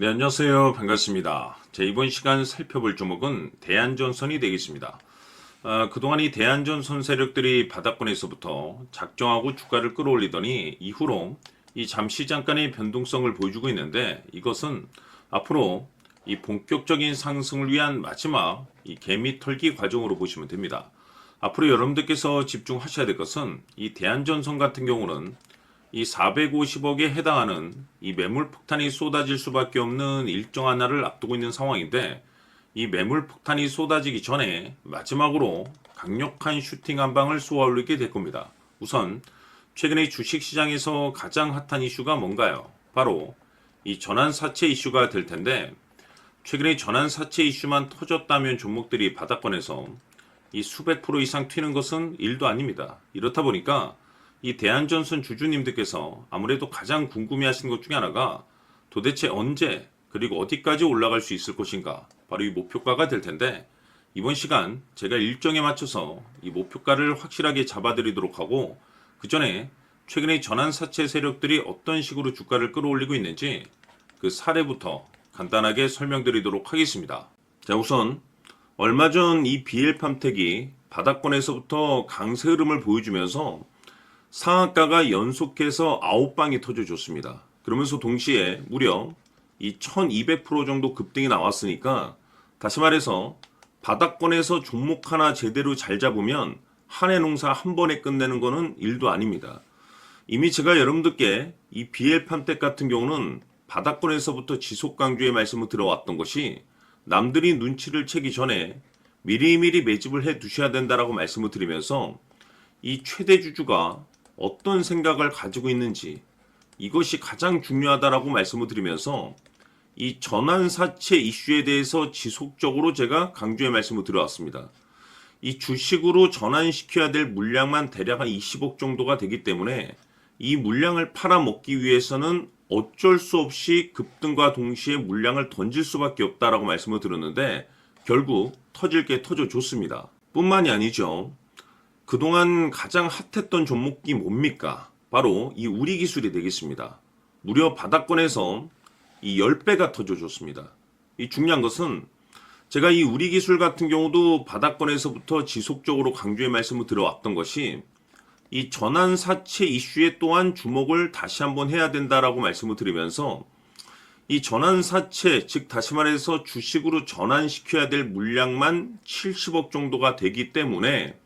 네, 안녕하세요. 반갑습니다. 이번 시간 살펴볼 종목은 대한전선이 되겠습니다. 그동안 이 대한전선 세력들이 바닥권에서부터 작정하고 주가를 끌어올리더니 이후로 이 잠시 잠깐의 변동성을 보여주고 있는데, 이것은 앞으로 이 본격적인 상승을 위한 마지막 이 개미 털기 과정으로 보시면 됩니다. 앞으로 여러분들께서 집중하셔야 될 것은 이 대한전선 같은 경우는 이 450억에 해당하는 이 매물 폭탄이 쏟아질 수밖에 없는 일정 하나를 앞두고 있는 상황인데, 이 매물 폭탄이 쏟아지기 전에 마지막으로 강력한 슈팅 한 방을 쏘아 올리게 될 겁니다. 우선 최근에 주식시장에서 가장 핫한 이슈가 뭔가요? 바로 이 전환사채 이슈가 될 텐데, 최근에 전환사채 이슈만 터졌다면 종목들이 바닥권에서 이 수백 프로 이상 튀는 것은 일도 아닙니다. 이렇다 보니까 이 대한전선 주주님들께서 아무래도 가장 궁금해하시는 것 중에 하나가 도대체 언제 그리고 어디까지 올라갈 수 있을 것인가, 바로 이 목표가가 될 텐데, 이번 시간 제가 일정에 맞춰서 이 목표가를 확실하게 잡아드리도록 하고, 그 전에 최근에 전환사채 세력들이 어떤 식으로 주가를 끌어올리고 있는지 그 사례부터 간단하게 설명드리도록 하겠습니다. 자, 우선 얼마 전 이 BL팜텍이 바닥권에서부터 강세 흐름을 보여주면서 상한가가 연속해서 9방이 터져줬습니다. 그러면서 동시에 무려 이 1200% 정도 급등이 나왔으니까, 다시 말해서 바닥권에서 종목 하나 제대로 잘 잡으면 한 해 농사 한 번에 끝내는 거는 일도 아닙니다. 이미 제가 여러분들께 이 BL팜텍 같은 경우는 바닥권에서부터 지속 강조의 말씀을 들어왔던 것이, 남들이 눈치를 채기 전에 미리미리 매집을 해 두셔야 된다라고 말씀을 드리면서, 이 최대 주주가 어떤 생각을 가지고 있는지 이것이 가장 중요하다라고 말씀을 드리면서, 이 전환사채 이슈에 대해서 지속적으로 제가 강조의 말씀을 드려왔습니다. 이 주식으로 전환시켜야 될 물량만 대략 한 20억 정도가 되기 때문에 이 물량을 팔아먹기 위해서는 어쩔 수 없이 급등과 동시에 물량을 던질 수밖에 없다라고 말씀을 드렸는데, 결국 터질 게 터져줬습니다. 뿐만이 아니죠. 그동안 가장 핫했던 종목이 뭡니까? 바로 이 우리기술이 되겠습니다. 무려 바닥권에서 이 10배가 터져줬습니다. 이 중요한 것은 제가 이 우리기술 같은 경우도 바닥권에서부터 지속적으로 강조의 말씀을 들어왔던 것이, 이 전환사채 이슈에 또한 주목을 다시 한번 해야 된다라고 말씀을 드리면서, 이 전환사채, 즉 다시 말해서 주식으로 전환시켜야 될 물량만 70억 정도가 되기 때문에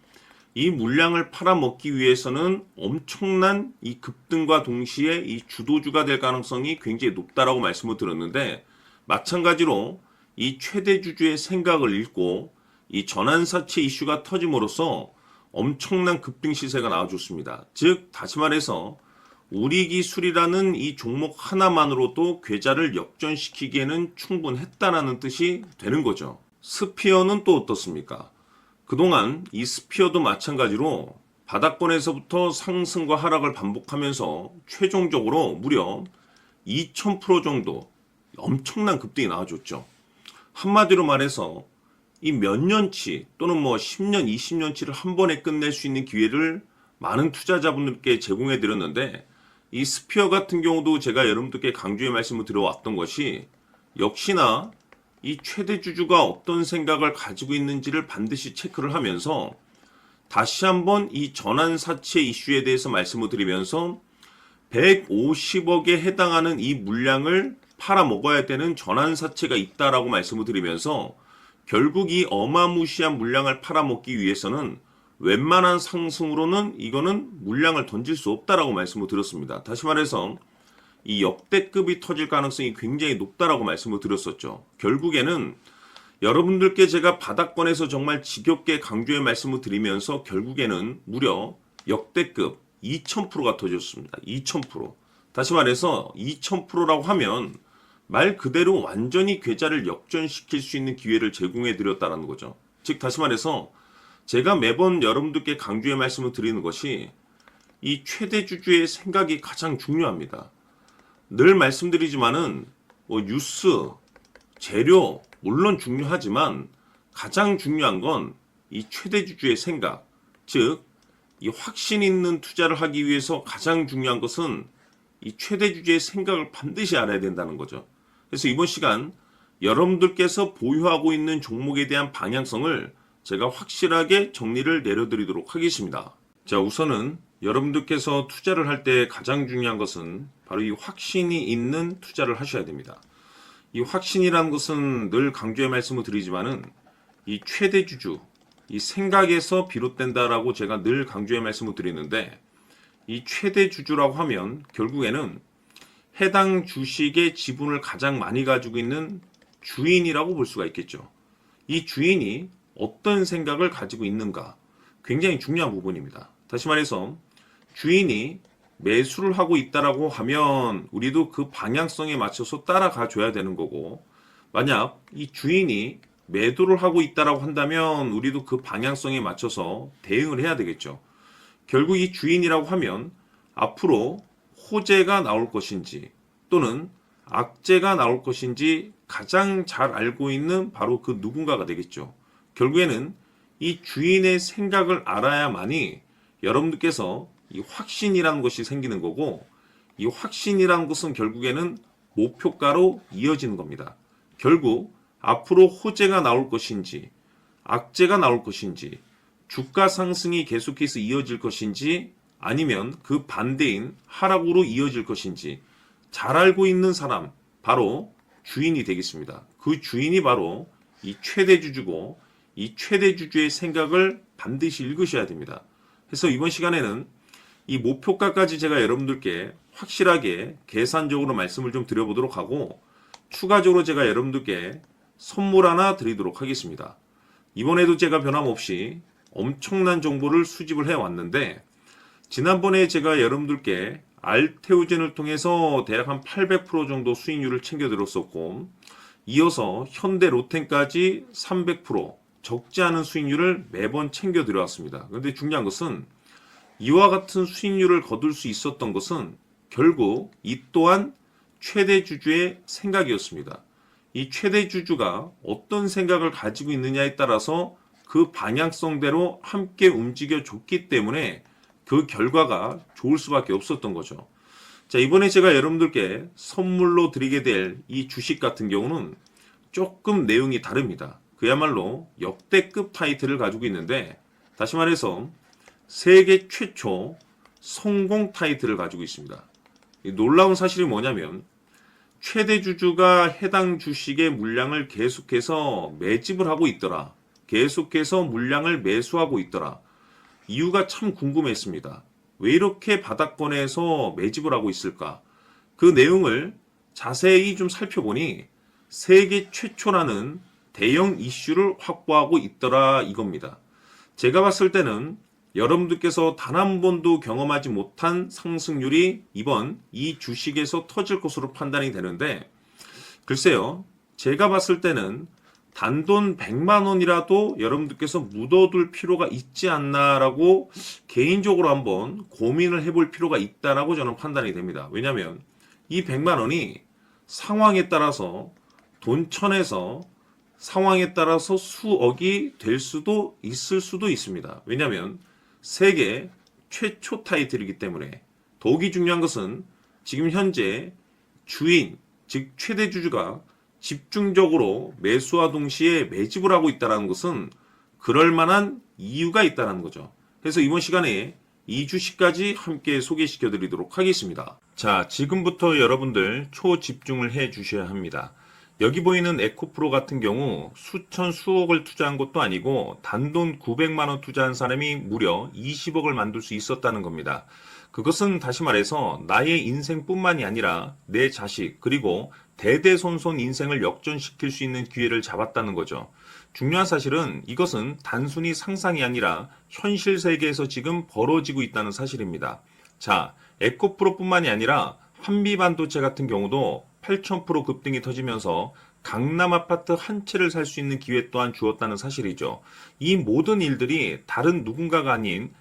이 물량을 팔아먹기 위해서는 엄청난 이 급등과 동시에 이 주도주가 될 가능성이 굉장히 높다라고 말씀을 드렸는데, 마찬가지로 이 최대 주주의 생각을 읽고 이 전환사채 이슈가 터짐으로써 엄청난 급등 시세가 나와줬습니다. 즉 다시 말해서 우리기술이라는 이 종목 하나만으로도 계좌를 역전시키기에는 충분했다라는 뜻이 되는 거죠. 스피어는 또 어떻습니까? 그동안 이 스피어도 마찬가지로 바닥권에서부터 상승과 하락을 반복하면서 최종적으로 무려 2000% 정도 엄청난 급등이 나와줬죠. 한마디로 말해서 이 몇 년치 또는 뭐 10년, 20년치를 한 번에 끝낼 수 있는 기회를 많은 투자자분들께 제공해 드렸는데, 이 스피어 같은 경우도 제가 여러분들께 강조의 말씀을 드려왔던 것이, 역시나 이 최대 주주가 어떤 생각을 가지고 있는지를 반드시 체크를 하면서 다시 한번 이 전환사채 이슈에 대해서 말씀을 드리면서 150억에 해당하는 이 물량을 팔아먹어야 되는 전환사채가 있다라고 말씀을 드리면서, 결국 이 어마무시한 물량을 팔아먹기 위해서는 웬만한 상승으로는 이거는 물량을 던질 수 없다라고 말씀을 드렸습니다. 다시 말해서 이 역대급이 터질 가능성이 굉장히 높다라고 말씀을 드렸었죠. 결국에는 여러분들께 제가 바닥권에서 정말 지겹게 강조의 말씀을 드리면서 결국에는 무려 역대급 2000%가 터졌습니다. 2000%. 다시 말해서 2000%라고 하면 말 그대로 완전히 계좌를 역전시킬 수 있는 기회를 제공해 드렸다는 거죠. 즉 다시 말해서 제가 매번 여러분들께 강조의 말씀을 드리는 것이, 이 최대 주주의 생각이 가장 중요합니다. 늘 말씀드리지만은 뭐 뉴스, 재료 물론 중요하지만 가장 중요한 건 이 최대 주주의 생각, 즉 이 확신 있는 투자를 하기 위해서 가장 중요한 것은 이 최대 주주의 생각을 반드시 알아야 된다는 거죠. 그래서 이번 시간 여러분들께서 보유하고 있는 종목에 대한 방향성을 제가 확실하게 정리를 내려드리도록 하겠습니다. 자, 우선은 여러분들께서 투자를 할 때 가장 중요한 것은 바로 이 확신이 있는 투자를 하셔야 됩니다. 이 확신이라는 것은 늘 강조의 말씀을 드리지만은 이 최대 주주, 이 생각에서 비롯된다라고 제가 늘 강조의 말씀을 드리는데, 이 최대 주주라고 하면 결국에는 해당 주식의 지분을 가장 많이 가지고 있는 주인이라고 볼 수가 있겠죠. 이 주인이 어떤 생각을 가지고 있는가, 굉장히 중요한 부분입니다. 다시 말해서 주인이 매수를 하고 있다라고 하면 우리도 그 방향성에 맞춰서 따라가 줘야 되는 거고, 만약 이 주인이 매도를 하고 있다라고 한다면 우리도 그 방향성에 맞춰서 대응을 해야 되겠죠. 결국 이 주인이라고 하면 앞으로 호재가 나올 것인지 또는 악재가 나올 것인지 가장 잘 알고 있는 바로 그 누군가가 되겠죠. 결국에는 이 주인의 생각을 알아야만이 여러분들께서 이 확신이라는 것이 생기는 거고, 이 확신이라는 것은 결국에는 목표가로 이어지는 겁니다. 결국 앞으로 호재가 나올 것인지 악재가 나올 것인지 주가 상승이 계속해서 이어질 것인지 아니면 그 반대인 하락으로 이어질 것인지 잘 알고 있는 사람, 바로 주인이 되겠습니다. 그 주인이 바로 이 최대 주주고, 이 최대 주주의 생각을 반드시 읽으셔야 됩니다. 그래서 이번 시간에는 이 목표가까지 제가 여러분들께 확실하게 계산적으로 말씀을 좀 드려보도록 하고, 추가적으로 제가 여러분들께 선물 하나 드리도록 하겠습니다. 이번에도 제가 변함없이 엄청난 정보를 수집을 해왔는데, 지난번에 제가 여러분들께 알테오젠을 통해서 대략 한 800% 정도 수익률을 챙겨드렸었고, 이어서 현대 로템까지 300% 적지 않은 수익률을 매번 챙겨드려왔습니다. 그런데 중요한 것은 이와 같은 수익률을 거둘 수 있었던 것은 결국 이 또한 최대 주주의 생각이었습니다. 이 최대 주주가 어떤 생각을 가지고 있느냐에 따라서 그 방향성대로 함께 움직여 줬기 때문에 그 결과가 좋을 수밖에 없었던 거죠. 자, 이번에 제가 여러분들께 선물로 드리게 될 이 주식 같은 경우는 조금 내용이 다릅니다. 그야말로 역대급 타이틀을 가지고 있는데, 다시 말해서 세계 최초 성공 타이틀을 가지고 있습니다. 놀라운 사실이 뭐냐면 최대 주주가 해당 주식의 물량을 계속해서 매집을 하고 있더라. 계속해서 물량을 매수하고 있더라. 이유가 참 궁금했습니다. 왜 이렇게 바닥권에서 매집을 하고 있을까? 그 내용을 자세히 좀 살펴보니 세계 최초라는 대형 이슈를 확보하고 있더라 이겁니다. 제가 봤을 때는 여러분들께서 단 한 번도 경험하지 못한 상승률이 이번 이 주식에서 터질 것으로 판단이 되는데, 글쎄요, 제가 봤을 때는 단돈 100만 원이라도 여러분들께서 묻어둘 필요가 있지 않나라고 개인적으로 한번 고민을 해볼 필요가 있다라고 저는 판단이 됩니다. 왜냐하면 이 100만 원이 상황에 따라서 돈천에서 상황에 따라서 수억이 될 수도 있을 수도 있습니다. 왜냐하면 세계 최초 타이틀이기 때문에. 더욱이 중요한 것은 지금 현재 주인, 즉 최대 주주가 집중적으로 매수와 동시에 매집을 하고 있다는 것은 그럴 만한 이유가 있다는 거죠. 그래서 이번 시간에 이 주식까지 함께 소개시켜 드리도록 하겠습니다. 자, 지금부터 여러분들 초집중을 해 주셔야 합니다. 여기 보이는 에코프로 같은 경우 수천 수억을 투자한 것도 아니고 단돈 900만 원 투자한 사람이 무려 20억을 만들 수 있었다는 겁니다. 그것은 다시 말해서 나의 인생뿐만이 아니라 내 자식 그리고 대대손손 인생을 역전시킬 수 있는 기회를 잡았다는 거죠. 중요한 사실은 이것은 단순히 상상이 아니라 현실 세계에서 지금 벌어지고 있다는 사실입니다. 자, 에코프로뿐만이 아니라 한미반도체 같은 경우도 8,000% 급등이 터지면서 강남 아파트 한 채를 살 수 있는 기회 또한 주었다는 사실이죠. 이 모든 일들이 다른 누군가가 아닌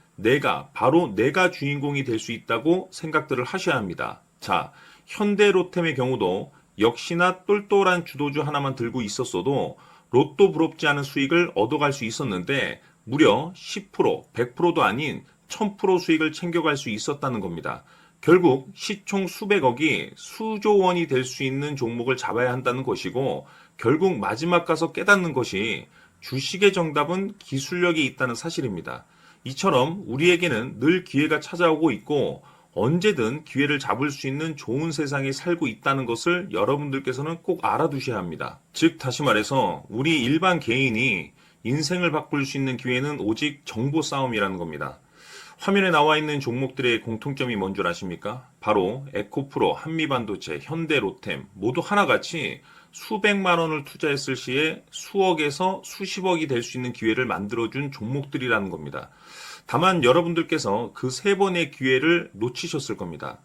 바로 내가 주인공이 될 수 있다고 생각들을 하셔야 합니다. 자, 현대로템의 경우도 역시나 똘똘한 주도주 하나만 들고 있었어도 로또 부럽지 않은 수익을 얻어갈 수 있었는데 무려 10%, 100%도 아닌 1000% 수익을 챙겨갈 수 있었다는 겁니다. 결국 시총 수백억이 수조 원이 될 수 있는 종목을 잡아야 한다는 것이고, 결국 마지막 가서 깨닫는 것이 주식의 정답은 기술력이 있다는 사실입니다. 이처럼 우리에게는 늘 기회가 찾아오고 있고 언제든 기회를 잡을 수 있는 좋은 세상에 살고 있다는 것을 여러분들께서는 꼭 알아두셔야 합니다. 즉 다시 말해서 우리 일반 개인이 인생을 바꿀 수 있는 기회는 오직 정보 싸움이라는 겁니다. 화면에 나와 있는 종목들의 공통점이 뭔 줄 아십니까? 바로 에코프로, 한미반도체, 현대로템 모두 하나같이 수백만 원을 투자했을 시에 수억에서 수십억이 될 수 있는 기회를 만들어준 종목들이라는 겁니다. 다만 여러분들께서 그 세 번의 기회를 놓치셨을 겁니다.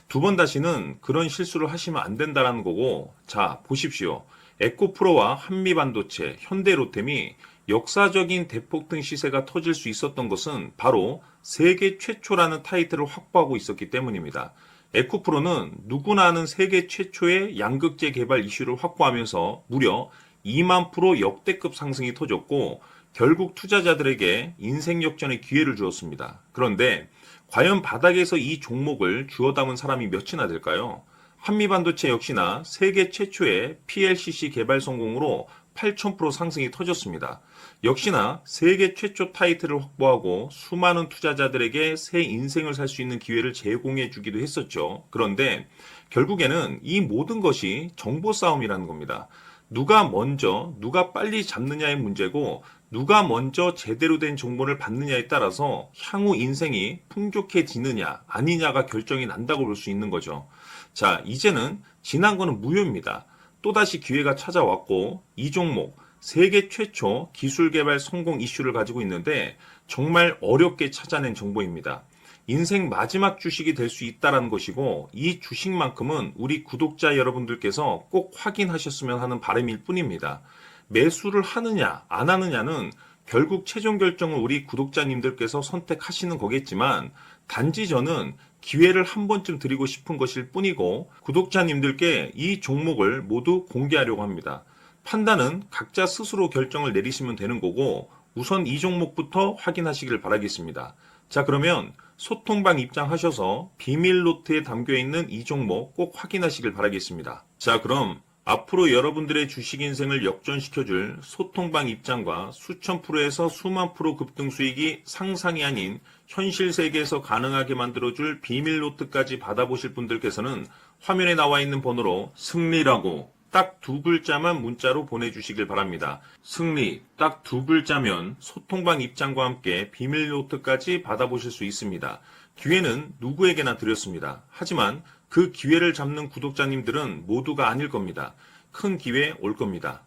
두 번 다시는 그런 실수를 하시면 안 된다는 거고, 자, 보십시오. 에코프로와 한미반도체, 현대로템이 역사적인 대폭등 시세가 터질 수 있었던 것은 바로 세계 최초라는 타이틀을 확보하고 있었기 때문입니다. 에코프로는 누구나 아는 세계 최초의 양극재 개발 이슈를 확보하면서 무려 2만 프로 역대급 상승이 터졌고 결국 투자자들에게 인생 역전의 기회를 주었습니다. 그런데 과연 바닥에서 이 종목을 주워 담은 사람이 몇이나 될까요? 한미반도체 역시나 세계 최초의 PLCC 개발 성공으로 8,000% 상승이 터졌습니다. 역시나 세계 최초 타이틀을 확보하고 수많은 투자자들에게 새 인생을 살 수 있는 기회를 제공해 주기도 했었죠. 그런데 결국에는 이 모든 것이 정보 싸움이라는 겁니다. 누가 먼저, 누가 빨리 잡느냐의 문제고 누가 먼저 제대로 된 정보를 받느냐에 따라서 향후 인생이 풍족해지느냐 아니냐가 결정이 난다고 볼 수 있는 거죠. 자, 이제는 지난 거는 무효입니다. 또다시 기회가 찾아왔고 이 종목 세계 최초 기술 개발 성공 이슈를 가지고 있는데 정말 어렵게 찾아낸 정보입니다. 인생 마지막 주식이 될 수 있다는 것이고 이 주식만큼은 우리 구독자 여러분들께서 꼭 확인하셨으면 하는 바람일 뿐입니다. 매수를 하느냐 안 하느냐는 결국 최종 결정을 우리 구독자님들께서 선택하시는 거겠지만 단지 저는 기회를 한 번쯤 드리고 싶은 것일 뿐이고 구독자님들께 이 종목을 모두 공개하려고 합니다. 판단은 각자 스스로 결정을 내리시면 되는 거고 우선 이 종목부터 확인하시길 바라겠습니다. 자, 그러면 소통방 입장하셔서 비밀 노트에 담겨있는 이 종목 꼭 확인하시길 바라겠습니다. 자, 그럼 앞으로 여러분들의 주식 인생을 역전시켜줄 소통방 입장과 수천 프로에서 수만 프로 급등 수익이 상상이 아닌 현실 세계에서 가능하게 만들어줄 비밀 노트까지 받아보실 분들께서는 화면에 나와 있는 번호로 승리라고 딱 두 글자만 문자로 보내주시길 바랍니다. 승리 딱 두 글자면 소통방 입장과 함께 비밀 노트까지 받아보실 수 있습니다. 기회는 누구에게나 드렸습니다. 하지만 그 기회를 잡는 구독자님들은 모두가 아닐 겁니다. 큰 기회 올 겁니다.